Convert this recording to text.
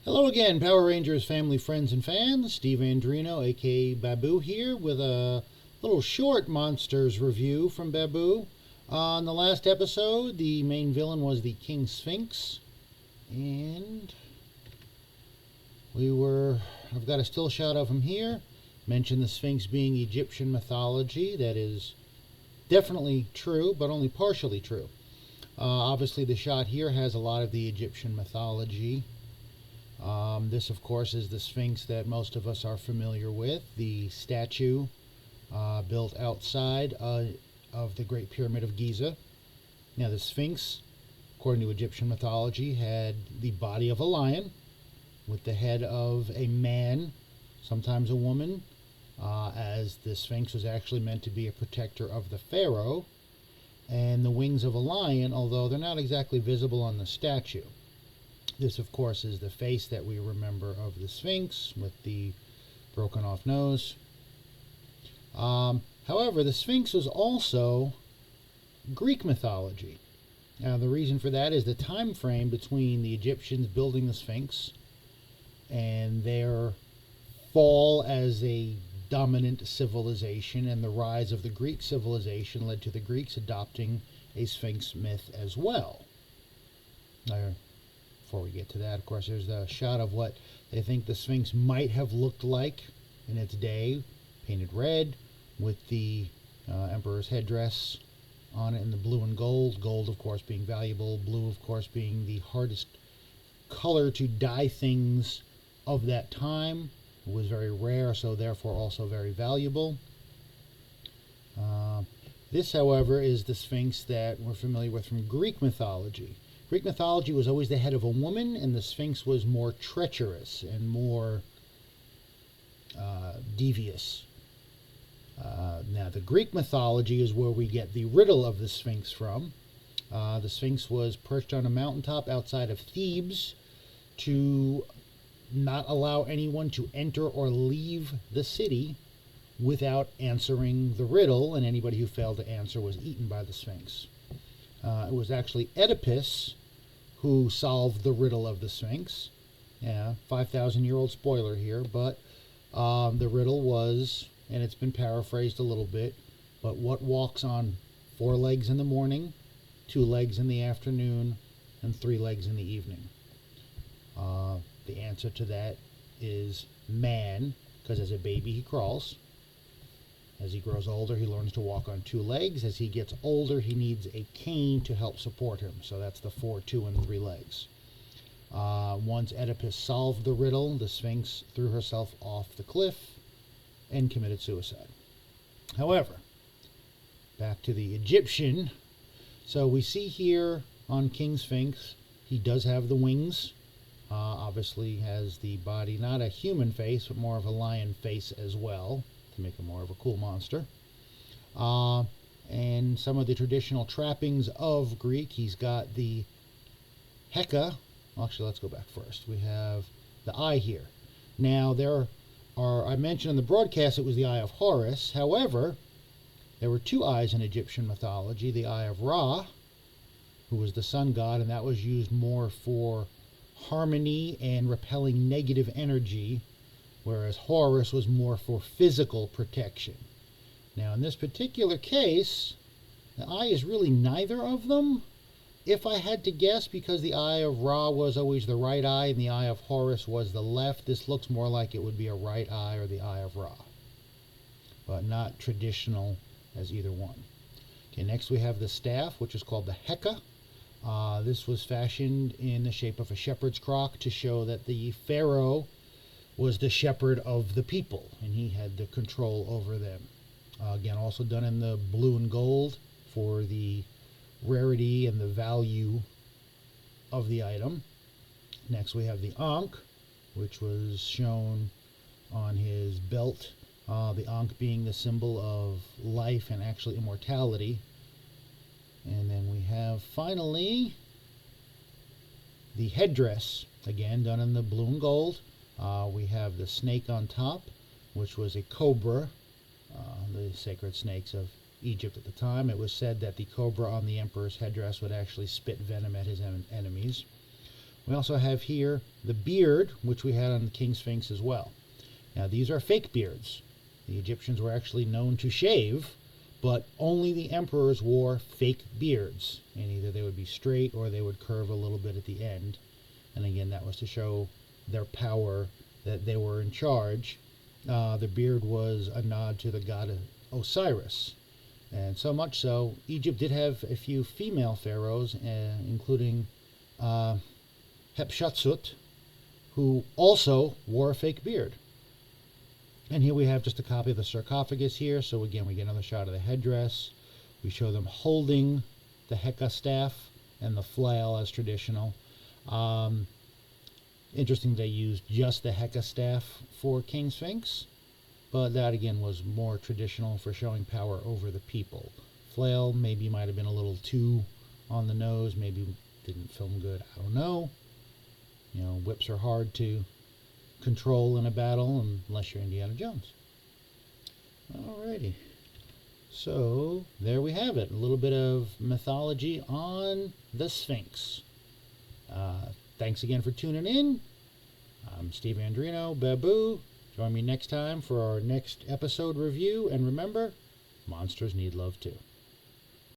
Hello again, Power Rangers family, friends, and fans. Steve Andrino, aka Babu, here with a little short monsters review from Babu. On the last episode, the main villain was the King Sphinx, and I've got a still shot of him here. Mentioned the Sphinx being Egyptian mythology. That is definitely true, but only partially true. Obviously, the shot here has a lot of the Egyptian mythology. This, of course, is the Sphinx that most of us are familiar with, the statue built outside of the Great Pyramid of Giza. Now, the Sphinx, according to Egyptian mythology, had the body of a lion with the head of a man, sometimes a woman, as the Sphinx was actually meant to be a protector of the pharaoh, and the wings of a lion, although they're not exactly visible on the statue. This, of course, is the face that we remember of the Sphinx with the broken off nose. However, the Sphinx was also Greek mythology. Now, the reason for that is the time frame between the Egyptians building the Sphinx and their fall as a dominant civilization and the rise of the Greek civilization led to the Greeks adopting a Sphinx myth as well. Now, before we get to that, of course, there's a shot of what they think the Sphinx might have looked like in its day, painted red, with the emperor's headdress on it in the blue and gold. Gold, of course, being valuable. Blue, of course, being the hardest color to dye things of that time. It was very rare, so therefore also very valuable. This, however, is the Sphinx that we're familiar with from Greek mythology. Greek mythology was always the head of a woman, and the Sphinx was more treacherous and more devious. Now, the Greek mythology is where we get the riddle of the Sphinx from. The Sphinx was perched on a mountaintop outside of Thebes to not allow anyone to enter or leave the city without answering the riddle, and anybody who failed to answer was eaten by the Sphinx. It was actually Oedipus who solved the riddle of the Sphinx. Yeah, 5,000-year-old spoiler here, but the riddle was, and it's been paraphrased a little bit, but what walks on 4 legs in the morning, 2 legs in the afternoon, and 3 legs in the evening? The answer to that is man, because as a baby he crawls. As he grows older, he learns to walk on 2 legs. As he gets older, he needs a cane to help support him. So that's the 4, 2, and 3 legs. Once Oedipus solved the riddle, the Sphinx threw herself off the cliff and committed suicide. However, back to the Egyptian. So we see here on King Sphinx, he does have the wings. Obviously has the body, not a human face, but more of a lion face as well, to make him more of a cool monster. And some of the traditional trappings of Greek. He's got the Heka. Actually, let's go back first. We have the eye here. Now, I mentioned in the broadcast it was the eye of Horus. However, there were 2 eyes in Egyptian mythology. The eye of Ra, who was the sun god, and that was used more for harmony and repelling negative energy, whereas Horus was more for physical protection. Now, in this particular case, the eye is really neither of them. If I had to guess, because the eye of Ra was always the right eye and the eye of Horus was the left, this looks more like it would be a right eye or the eye of Ra, but not traditional as either one. Okay, next we have the staff, which is called the Heka. This was fashioned in the shape of a shepherd's crock to show that the pharaoh was the shepherd of the people, and he had the control over them. Again, also done in the blue and gold for the rarity and the value of the item. Next we have the Ankh, which was shown on his belt. The Ankh being the symbol of life and actually immortality. And then we have finally the headdress, again done in the blue and gold. We have the snake on top, which was a cobra, the sacred snakes of Egypt at the time. It was said that the cobra on the emperor's headdress would actually spit venom at his enemies. We also have here the beard, which we had on the King Sphinx as well. Now, these are fake beards. The Egyptians were actually known to shave, but only the emperors wore fake beards. And either they would be straight or they would curve a little bit at the end. And again, that was to show their power, that they were in charge. The beard was a nod to the god Osiris. And so much so, Egypt did have a few female pharaohs, including Hatshepsut, who also wore a fake beard. And here we have just a copy of the sarcophagus here. So again, we get another shot of the headdress. We show them holding the Heka staff and the flail as traditional. Interesting they used just the Heka staff for King Sphinx, but that again was more traditional for showing power over the people. Flail maybe might have been a little too on the nose, maybe didn't film good, I don't know. You know, whips are hard to control in a battle unless you're Indiana Jones. Alrighty. So there we have it. A little bit of mythology on the Sphinx. Thanks again for tuning in. I'm Steve Andrino, Babu. Join me next time for our next episode review. And remember, monsters need love too.